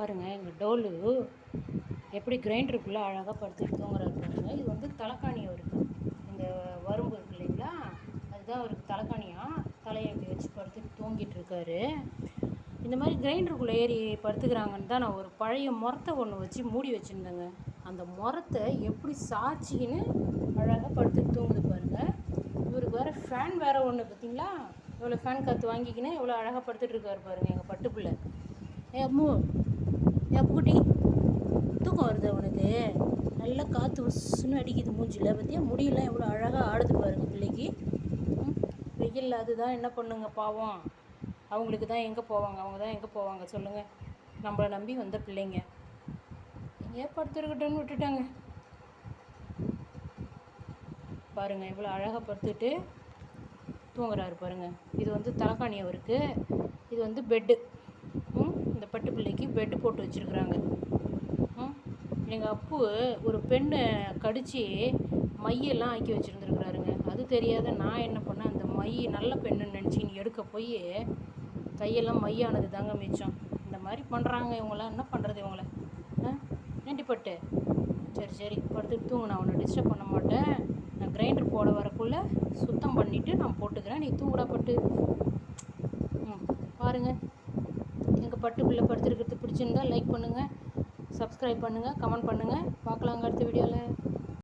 பாருங்கள் எங்கள் டோலு எப்படி கிரைண்டருக்குள்ளே அழகாக படுத்துட்டு தூங்குறாரு பாருங்க. இது வந்து தலைக்காணி அவருக்கு. இந்த வரும்பு இருக்கு இல்லைங்களா, அதுதான் அவருக்கு தலைக்காணியாக. தலையை இப்படி வச்சு படுத்துட்டு தூங்கிட்டு இருக்காரு. இந்த மாதிரி கிரைண்டருக்குள்ளே ஏறி படுத்துக்கிறாங்கன்னு தான் நான் ஒரு பழைய முறத்தை ஒன்று வச்சு மூடி வச்சுருந்தேங்க. அந்த முறத்தை எப்படி சாய்ச்சிக்கின்னு அழகாக படுத்துட்டு தூங்குது பாருங்கள். இவருக்கு வேறு ஃபேன் வேறு ஒன்று பார்த்தீங்களா, இவ்வளோ ஃபேன் காற்று வாங்கிக்கின்னு இவ்வளோ அழகாக படுத்துட்டு இருக்காரு பாருங்கள் எங்கள் பட்டுப்பிள்ளை. அம்மு அப்புக்குட்டி, தூக்கம் வருது அவனுக்கு. நல்லா காற்று உசுன்னு அடிக்குது மூஞ்சில். பற்றியா முடியெல்லாம் எவ்வளோ அழகாக ஆடுது பாருங்கள் பிள்ளைக்கு. வெயில் அதுதான் என்ன பண்ணுங்க பாவம். அவங்களுக்கு தான் எங்கே போவாங்க, அவங்க தான் எங்கே போவாங்க சொல்லுங்கள். நம்மளை நம்பி வந்த பிள்ளைங்க எங்கேயா படுத்துருக்கட்டும்னு விட்டுட்டாங்க. பாருங்கள் இவ்வளோ அழகாக படுத்துட்டு தூங்குறாரு பாருங்கள். இது வந்து தலைக்காணி அவருக்கு. இது வந்து பெட்டு. இந்த பட்டு பிள்ளைக்கு பெட்டு போட்டு வச்சுருக்குறாங்க. எங்கள் அப்பு ஒரு பெண்ணை கடித்து மையெல்லாம் ஆக்கி வச்சுருந்துருக்குறாருங்க. அது தெரியாத நான் என்ன பண்ணேன், அந்த மை நல்ல பெண்ணுன்னு நினச்சின்னு எடுக்க போய் கையெல்லாம் மையானது தாங்க மிச்சம். இந்த மாதிரி பண்ணுறாங்க இவங்களாம். என்ன பண்ணுறது இவங்கள? ஏண்டி பட்டு? சரி சரி படுத்துட்டு தூங்கு, நான் அவனை டிஸ்டர்ப் பண்ண மாட்டேன். நான் கிரைண்டர் போட வரக்குள்ளே சுத்தம் பண்ணிவிட்டு நான் போட்டுக்கிறேன், நீ தூங்குடா பட்டு. பாருங்கள் எங்கள் பட்டு பிள்ளை படுத்துருக்கிறது பிடிச்சிருந்தா லைக் பண்ணுங்கள், சப்ஸ்கிரைப் பண்ணுங்கள், கமெண்ட் பண்ணுங்கள். பார்க்கலாங்க அடுத்த வீடியோவில்.